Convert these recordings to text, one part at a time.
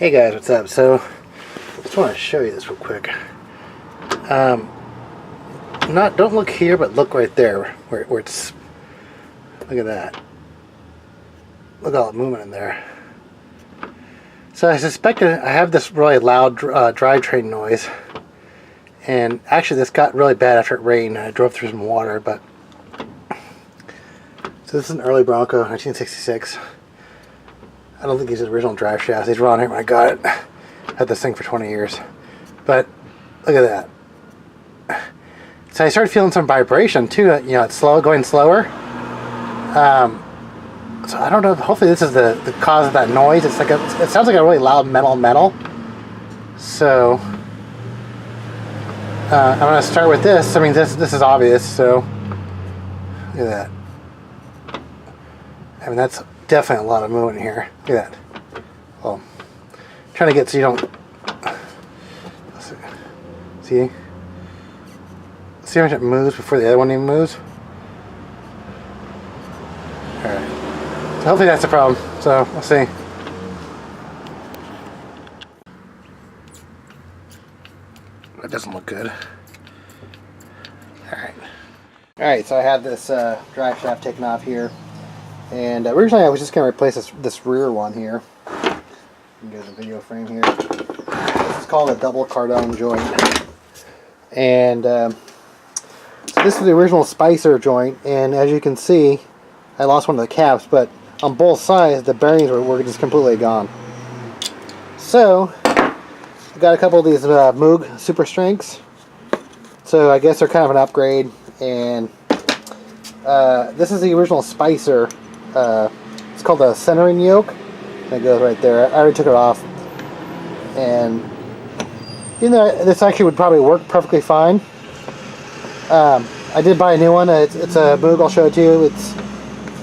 Hey guys, what's up? So, just want to show you this real quick. Don't look here, but look right there, where it's. Look at that. Look at all the movement in there. So I suspect I have this really loud drivetrain noise, and actually this got really bad after it rained. I drove through some water, but so this is an early Bronco, 1966. I don't think these are the original drive shafts. These were on here when I got it. Had this thing for 20 years. But look at that. So I started feeling some vibration too. You know, it's going slower. So I don't know. Hopefully this is the cause of that noise. It's like it sounds like a really loud metal. So I'm gonna start with this. I mean, this is obvious. So look at that. I mean, that's definitely a lot of movement here. Look at that. Well, I'm trying to get so you don't see how much it moves before the other one even moves. All right. So hopefully that's the problem. So we'll see. That doesn't look good. All right. All right. So I have this drive shaft taken off here. And originally I was just going to replace this rear one here. Get the video frame here. This is called a double cardan joint. And so this is the original Spicer joint. And as you can see, I lost one of the caps, but on both sides the bearings were just completely gone. So I got a couple of these Moog Super Strengths. So I guess they're kind of an upgrade. And this is the original Spicer. It's called a centering yoke. And it goes right there. I already took it off, and you know this actually would probably work perfectly fine. I did buy a new one. It's a Moog. I'll show it to you. It's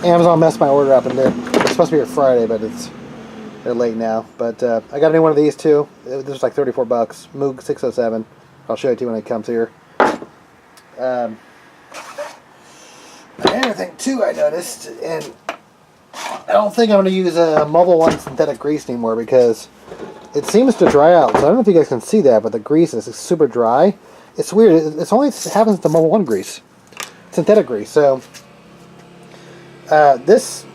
Amazon messed my order up, and it's supposed to be here Friday, but they're late now. But I got a new one of these too. This was like $34. Moog 607. I'll show it to you when it comes here. Another thing too I noticed, and I don't think I'm going to use a Mobil 1 synthetic grease anymore because it seems to dry out. So I don't know if you guys can see that, but the grease is super dry. It's weird. It only happens with the Mobil 1 grease, synthetic grease. So this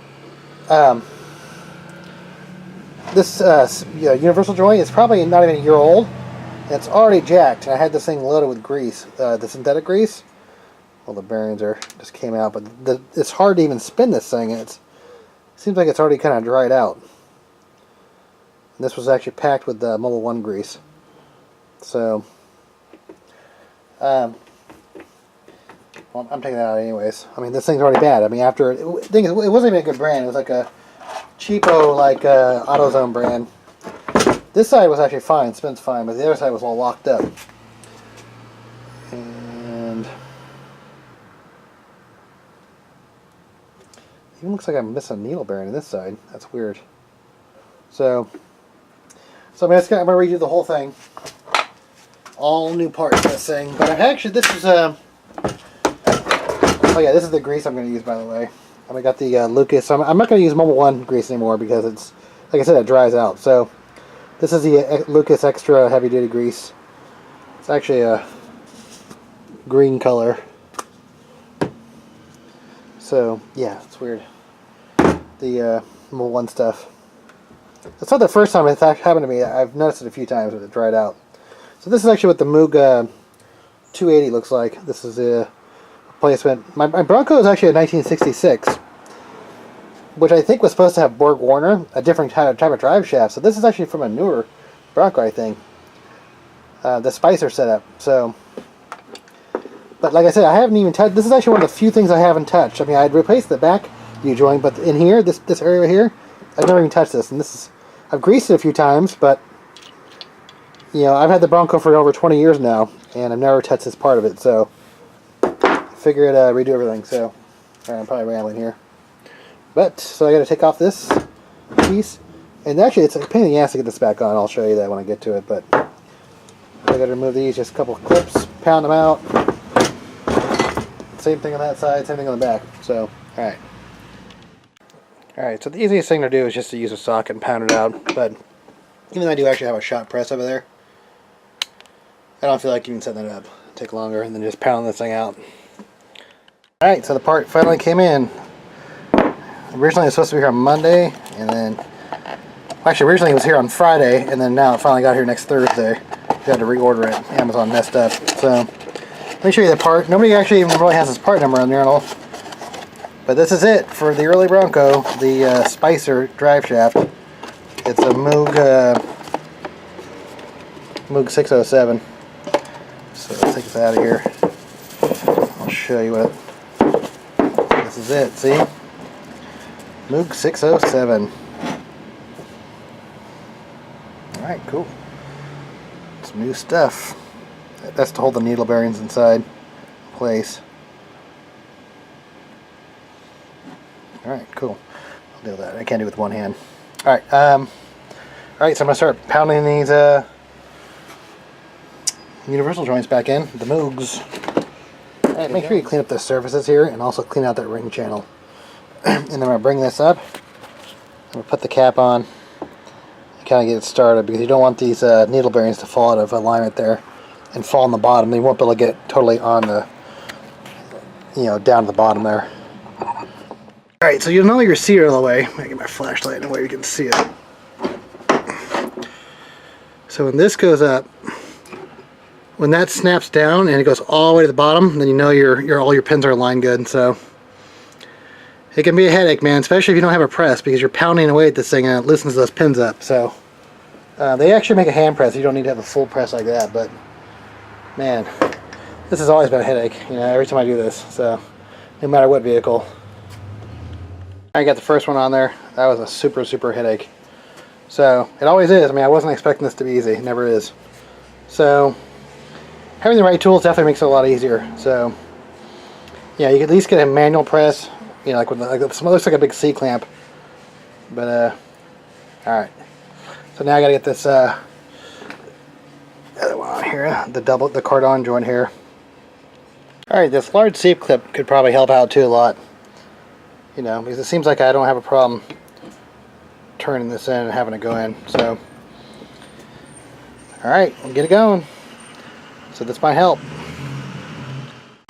universal joint is probably not even a year old. And it's already jacked. I had this thing loaded with grease, the synthetic grease. Well, the bearings just came out, but it's hard to even spin this thing. It seems like it's already kind of dried out. And this was actually packed with the Mobil 1 grease. So, well, I'm taking that out anyways. I mean, this thing's already bad. I mean, it wasn't even a good brand. It was like a cheapo, like AutoZone brand. This side was actually fine, spins fine, but the other side was all locked up. And even looks like I'm missing a needle bearing on this side. That's weird. So I'm going to redo the whole thing. All new parts for this thing. But this is oh yeah, this is the grease I'm going to use, by the way. I got the Lucas. I'm not going to use Mobil 1 grease anymore because it's, like I said, it dries out. So this is the Lucas Extra Heavy Duty Grease. It's actually a green color. So yeah, it's weird. The Mobil 1 stuff. It's not the first time it's happened to me. I've noticed it a few times when it dried out. So this is actually what the Moog 280 looks like. This is a replacement. My Bronco is actually a 1966, which I think was supposed to have Borg Warner, a different type of drive shaft. So this is actually from a newer Bronco, I think. The Spicer setup. So, but like I said, I haven't even touched. This is actually one of the few things I haven't touched. I mean, I'd replaced the back U-joint, but in here, this area here, I've never even touched this. And I've greased it a few times, but you know, I've had the Bronco for over 20 years now, and I've never touched this part of it. So I figured redo everything. So I'm probably rambling here, but so I got to take off this piece, and actually it's a pain in the ass to get this back on. I'll show you that when I get to it, but I got to remove these, just a couple of clips, pound them out. Same thing on that side, same thing on the back. So Alright, so the easiest thing to do is just to use a socket and pound it out, but Even though I do actually have a shot press over there, I don't feel like even setting that up. It'll take longer than just pounding this thing out. Alright, so the part finally came in. Originally it was supposed to be here on Monday, and then, actually originally it was here on Friday, and then now it finally got here next Thursday. We had to reorder it. Amazon messed up. So, let me show you the part. Nobody actually even really has this part number on there at all. But this is it for the early Bronco, the Spicer drive shaft. It's a Moog 607. So let's take this out of here. I'll show you what. This is it. See, Moog 607. All right, cool. Some new stuff. That's to hold the needle bearings inside place. All right, cool. I'll deal with that. I can't do it with one hand. All right. All right. So I'm gonna start pounding these universal joints back in, the Moogs. All right, make sure you clean up the surfaces here and also clean out that ring channel. And then I'm gonna bring this up. I'm gonna put the cap on and kind of get it started, because you don't want these needle bearings to fall out of alignment there and fall on the bottom. Then you won't be able to get totally on the, down to the bottom there. Alright, so you'll know your seat on the way. I'm going to get my flashlight in a way you can see it. So when this goes up, when that snaps down and it goes all the way to the bottom, then you know all your pins are aligned good. So it can be a headache, man, especially if you don't have a press, because you're pounding away at this thing and it loosens those pins up. So they actually make a hand press. You don't need to have a full press like that, but man, this has always been a headache, every time I do this. So no matter what vehicle. I got the first one on there. That was a super headache. So it always is. I mean, I wasn't expecting this to be easy. It never is. So having the right tools definitely makes it a lot easier. So yeah, you can at least get a manual press. Like with it looks like a big C clamp. But all right. So now I got to get this other one on here, the cardan joint here. All right, this large seat clip could probably help out too a lot. Because it seems like I don't have a problem turning this in and having it go in. So, alright, we'll get it going. So this might help.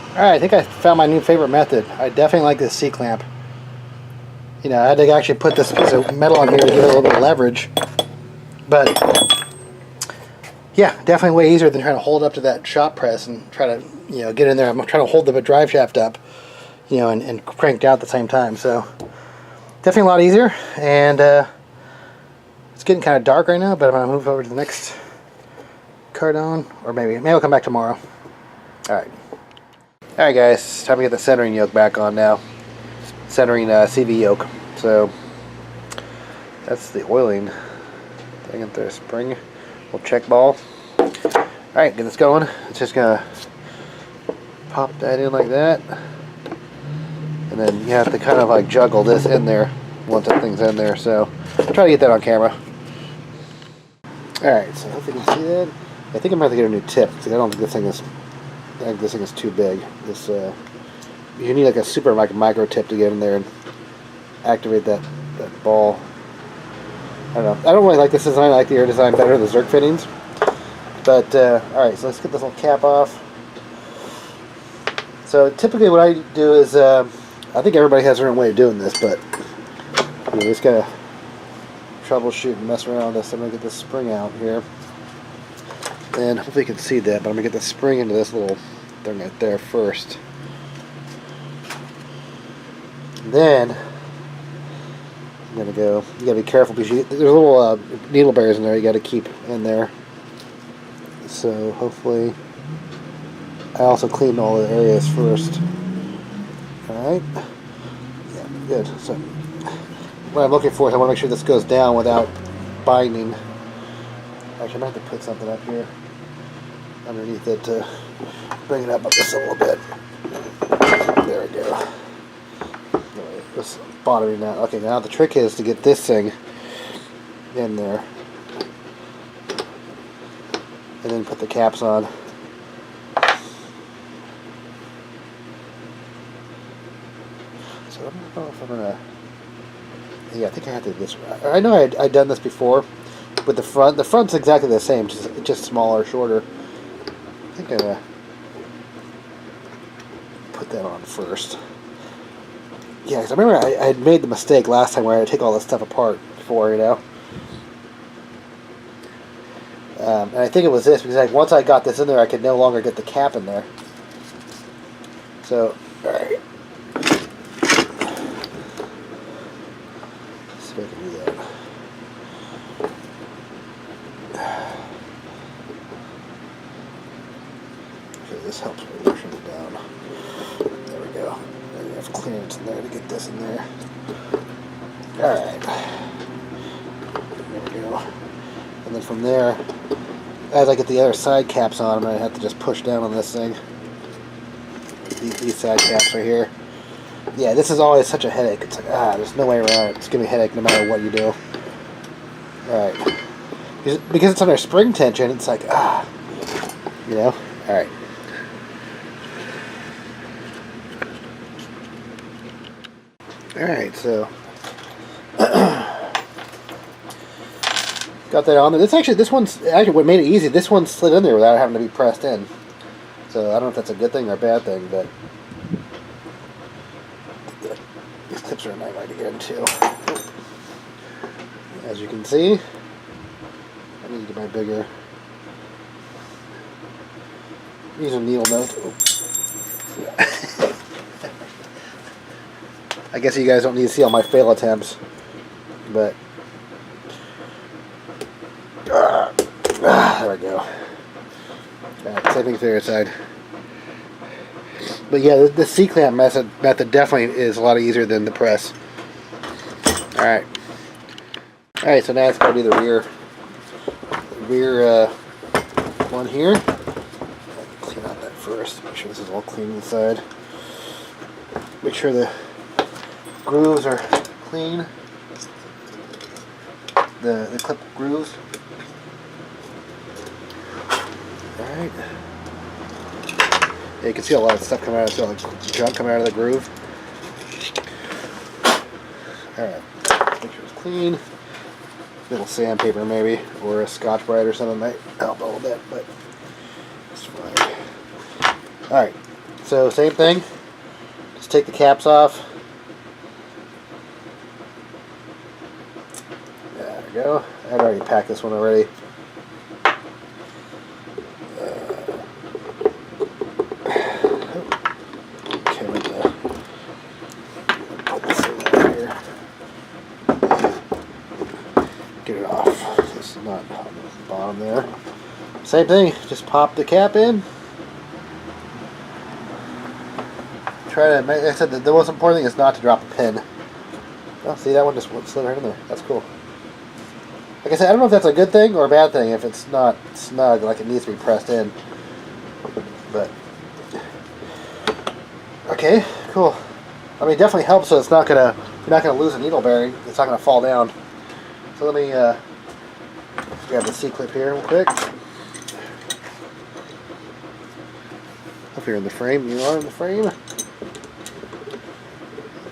Alright, I think I found my new favorite method. I definitely like this C-clamp. I had to actually put this piece of metal on here to give it a little bit of leverage. But, yeah, definitely way easier than trying to hold up to that shop press and try to, get in there. I'm trying to hold the drive shaft up. And cranked out at the same time. So definitely a lot easier, and it's getting kind of dark right now, but I'm going to move over to the next cardan, or maybe I'll come back tomorrow. Alright guys, time to get the centering yoke back on now. Centering Cv Yoke. So that's the oiling thing at the spring. Little check ball. Alright, get this going. It's just going to pop that in like that. And then you have to kind of like juggle this in there once that thing's in there. So I'll try to get that on camera. Alright, so I hope you can see that. I think I'm going to have to get a new tip, because I don't think this thing is too big. You need like a super micro tip to get in there and activate that ball. I don't know. I don't really like this design. I like the air design better, the Zerk fittings. But alright, so let's get this little cap off. So typically what I do is I think everybody has their own way of doing this, but you just gotta troubleshoot and mess around with this. I'm gonna get this spring out here, and hopefully you can see that, but I'm gonna get the spring into this little thing right there first. And then I'm gonna go. You gotta be careful, because there's little needle bearings in there you gotta keep in there. So hopefully, I also cleaned all the areas first. Alright. Yeah, good. So what I'm looking for is I want to make sure this goes down without binding. Actually, I might have to put something up here underneath it to bring it up just a little bit. There we go. This bottoming out. Okay, now the trick is to get this thing in there. And then put the caps on. So I don't know if I'm gonna. Yeah, I think I have to do this. I know I'd done this before, with the front's exactly the same, just smaller, shorter. I think I'm gonna put that on first. Yeah, because I remember I had made the mistake last time where I had to take all this stuff apart before, you know. And I think it was this, because like once I got this in there, I could no longer get the cap in there. So, alright. Let's see if I can do that. Okay, this helps me pushing it down. There we go. There's enough clearance in there to get this in there. Alright. There we go. And then from there, as I get the other side caps on, I'm going to have to just push down on this thing. These side caps right here. Yeah, this is always such a headache. It's like, there's no way around it. It's going to be a headache no matter what you do. Alright. Because it's under spring tension, it's like, you know? Alright. Alright, so got that on there. This one's actually what made it easy. This one slid in there without having to be pressed in. So I don't know if that's a good thing or a bad thing, but these clips are a nightmare to get into. As you can see, I need to get my bigger. These are needle nose. I guess you guys don't need to see all my fail attempts, but there we go. Same thing to the other side. But yeah, the C-clamp method definitely is a lot easier than the press. Alright. Alright, so now let's go do the rear one here. Clean out that first. Make sure this is all clean inside. Make sure the grooves are clean. The clip grooves. Alright. Yeah, you can see a lot of stuff coming out. See all the junk coming out of the groove. Alright. Make sure it's clean. Little sandpaper maybe, or a Scotch-Brite or something might help a little bit, but it's fine. Alright. So same thing. Just take the caps off. There we go. I'd already packed this one already. Get it off. This is not on the bottom there. Same thing, just pop the cap in. Try to make, like I said, the most important thing is not to drop a pin. Oh, see, that one just slid right in there. That's cool. Like I said, I don't know if that's a good thing or a bad thing if it's not snug, like it needs to be pressed in. But okay, cool. I mean, it definitely helps, so it's not gonna, you're not gonna lose a needle bearing. It's not gonna fall down. So let me grab the C-clip here real quick. If you're in the frame, you are in the frame.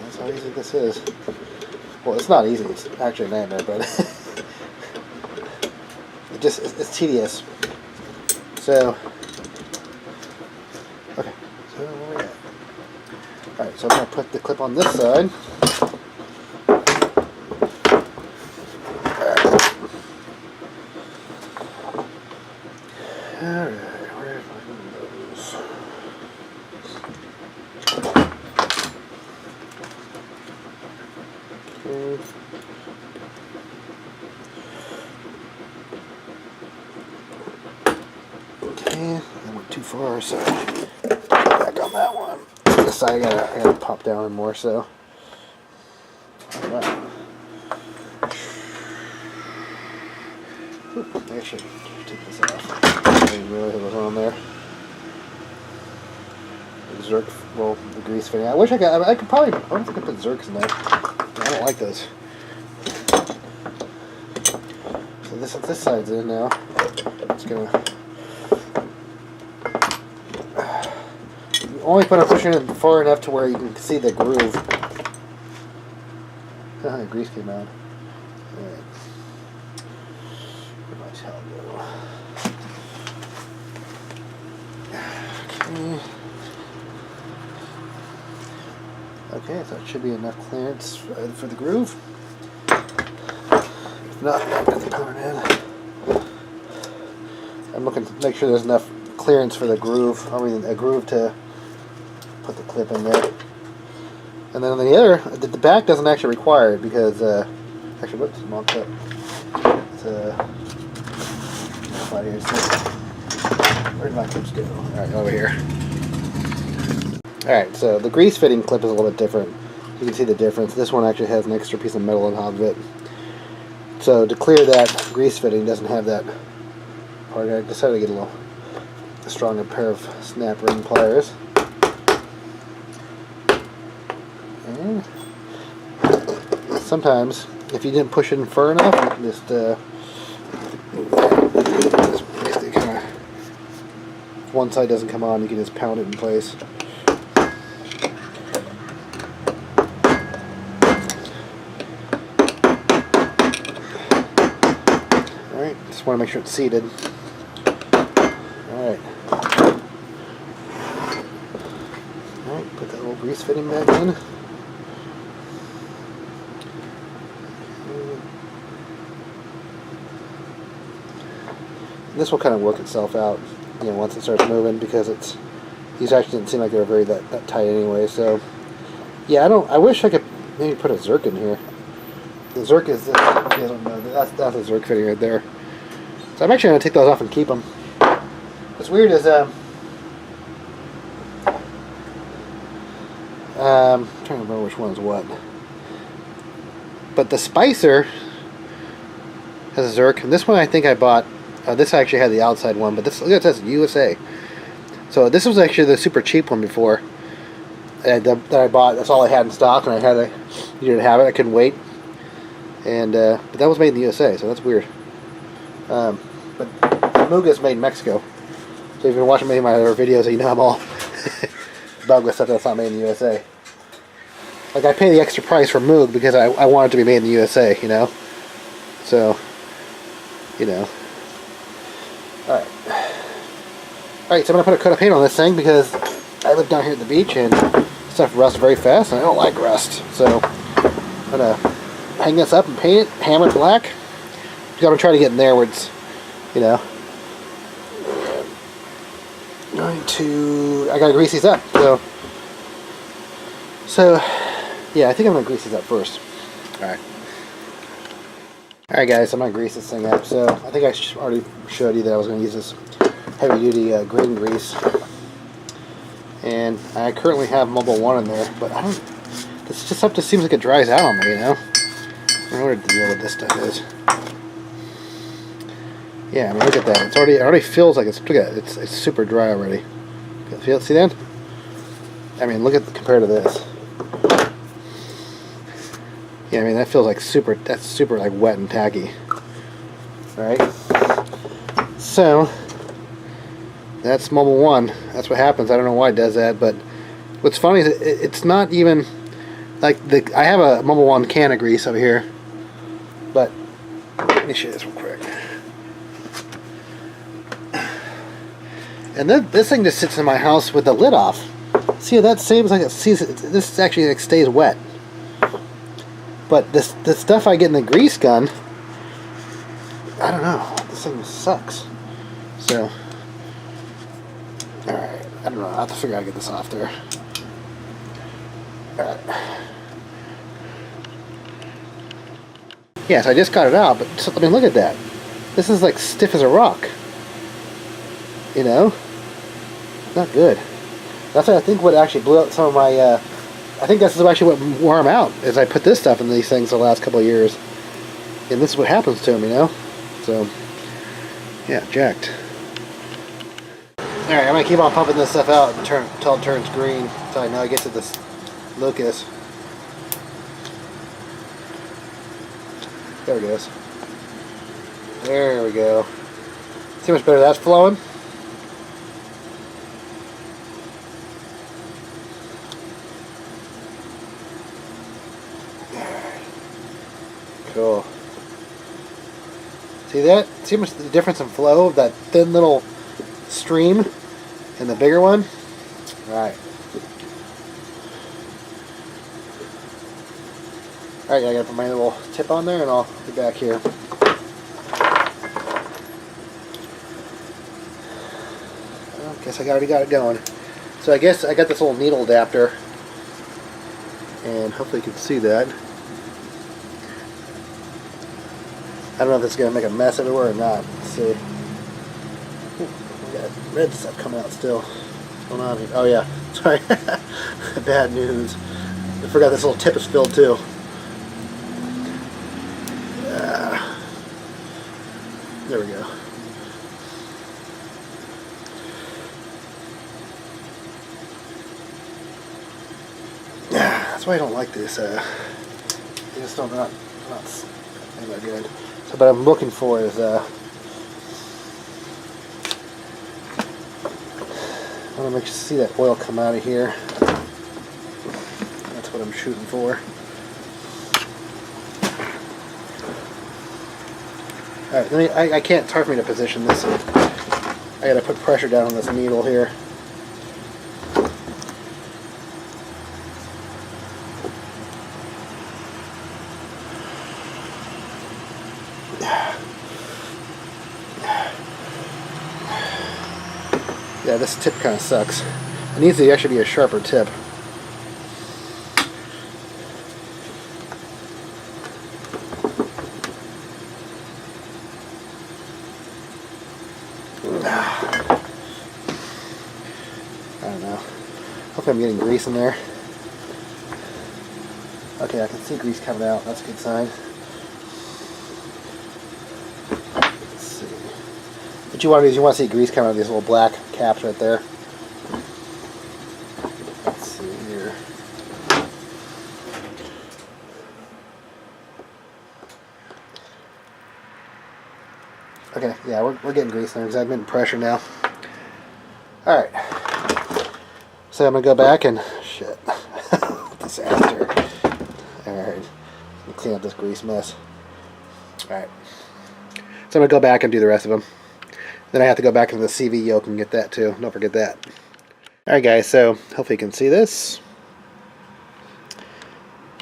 That's how easy this is. Well, it's not easy. It's actually a nightmare, but it's tedious. So, okay. So where we at? All right. So I'm gonna put the clip on this side. Alright, where have I those? Okay, that went too far, so back on that one. This side I gotta pop down more, so. Alright. Actually, take this off. I didn't realize it was on there. The Zerk, well, the grease fitting. I wish I could probably, I wonder if I could put Zerks in there. I don't like those. So this side's in now. It's gonna. Only put a pusher in far enough to where you can see the groove. The grease came out. Alright. tell go. Okay, so it should be enough clearance for the groove. If not, I'm going to pound it in. I'm looking to make sure there's enough clearance for the groove. I mean, a groove to put the clip in there. And then on the other, the back doesn't actually require it because, actually, whoops, wrong clip. It's right here. Where did my clips go? Alright, over here. Alright, so the grease fitting clip is a little bit different. You can see the difference. This one actually has an extra piece of metal on top of it. So to clear that grease fitting, doesn't have that part. I decided to get a stronger pair of snap ring pliers. And sometimes, if you didn't push it in far enough, you can just basically kind of, if one side doesn't come on, you can just pound it in place. Alright, just want to make sure it's seated. Alright. Alright, put that little grease fitting back in. This will kind of work itself out, you know, once it starts moving, because these actually didn't seem like they were very that tight anyway. So yeah, I wish I could maybe put a Zerk in here. The Zerk is this. If you guys don't know, that's a Zerk fitting right there. So I'm actually going to take those off and keep them. What's weird is I'm trying to remember which one's what. But the Spicer has a Zerk, and this one I think I bought. This actually had the outside one, but this, look, it says USA. So this was actually the super cheap one before that I bought. That's all I had in stock, and I needed to have it. I couldn't wait, and but that was made in the USA, so that's weird. But Muga is made in Mexico. So if you've been watching many of my other videos, you know I'm all bug with stuff that's not made in the USA. Like, I pay the extra price for Moog because I want it to be made in the USA, you know. So, you know. Alright. Alright, so I'm going to put a coat of paint on this thing because I live down here at the beach and stuff rusts very fast and I don't like rust. So I'm going to hang this up and paint it, hammer it black. I'm going to try to get in there where it's, you know. I got to grease these up. So yeah, I think I'm going to grease these up first. Alright. Alright guys, I'm going to grease this thing up. So I think I already showed you that I was going to use this heavy duty green grease. And I currently have Mobile 1 in there, but I don't, this just stuff just seems like it dries out on me, you know? I don't know what the deal with this stuff is. Yeah, I mean, look at that. It already feels like look at it, it's super dry already. See that? I mean, look at compared to this. Yeah, I mean, that feels like that's super like wet and tacky. Alright? So, that's Mobile 1. That's what happens. I don't know why it does that, but what's funny is it's not even like I have a Mobile 1 can of grease over here, but let me show you this real quick. And then this thing just sits in my house with the lid off. See, that seems like this actually like stays wet. But the stuff I get in the grease gun, I don't know. This thing sucks. So, alright. I don't know. I'll have to figure out how to get this off there. Alright. Yes, I just got it out, but I mean, look at that. This is like stiff as a rock. You know? Not good. That's I think what actually blew out some of my, I think this is actually what wore them out, is I put this stuff in these things the last couple of years. And this is what happens to them, you know? So, yeah, jacked. Alright, I'm going to keep on pumping this stuff out until it turns green, so I know I get to this locus. There it goes. There we go. See how much better that's flowing? Cool. See that? See much the difference in flow of that thin little stream and the bigger one? Alright. Alright, I gotta put my little tip on there and I'll be back here. Well, guess I already got it going. So I guess I got this little needle adapter, and hopefully you can see that. I don't know if it's going to make a mess everywhere or not. Let's see. Ooh, we got red stuff coming out still. What's going on here? Oh yeah, sorry. Bad news. I forgot this little tip is filled too. There we go. That's why I don't like this. They just don't not that good. So, what I'm looking for is I want to make sure see that oil come out of here. That's what I'm shooting for. All right, I can't tell me to position this. I got to put pressure down on this needle here. Yeah, this tip kind of sucks. It needs to actually be a sharper tip. I don't know. Hopefully I'm getting grease in there. Okay, I can see grease coming out. That's a good sign. Let's see. What you want to do is you want to see grease coming out of these little black caps right there. Let's see here. Okay, yeah, we're getting grease in there because I'm getting pressure now. Alright. So I'm going to go back and... Shit. Disaster. Alright. Clean up this grease mess. Alright. So I'm going to go back and do the rest of them. Then I have to go back into the Cv Yoke and get that too. Don't forget that. Alright guys, so hopefully you can see this.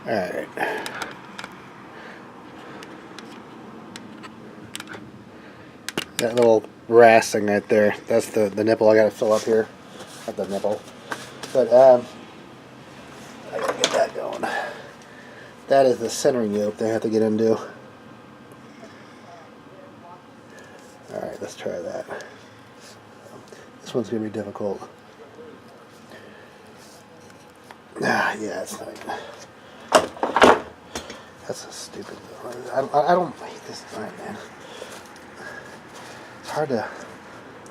Alright. That little brass thing right there, that's the nipple I gotta fill up here. Not the nipple. But I gotta get that going. That is the centering yoke they have to get into. Alright, let's try that. This one's gonna be difficult. Yeah, it's not. That's a stupid. I don't hate this design, man. It's hard to.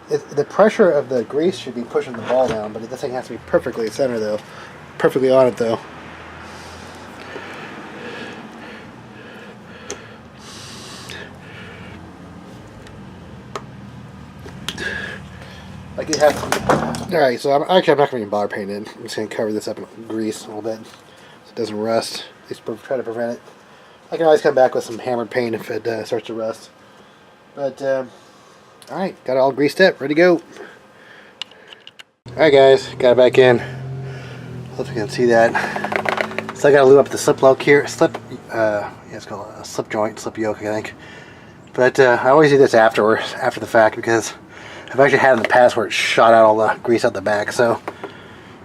The pressure of the grease should be pushing the ball down, but this thing has to be perfectly center though, perfectly on it though. Like it has. Alright, so I'm not going to even bother painting it. I'm just going to cover this up in grease a little bit so it doesn't rust. At least try to prevent it. I can always come back with some hammered paint if it starts to rust. But, alright, got it all greased up, ready to go. Alright guys, got it back in. Hope you can see that. So I got to lube up the slip yoke here. Yeah, it's called a slip yoke, I think. But I always do this after the fact because I've actually had in the past where it shot out all the grease out the back. So,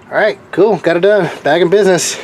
alright, cool, got it done. Back in business.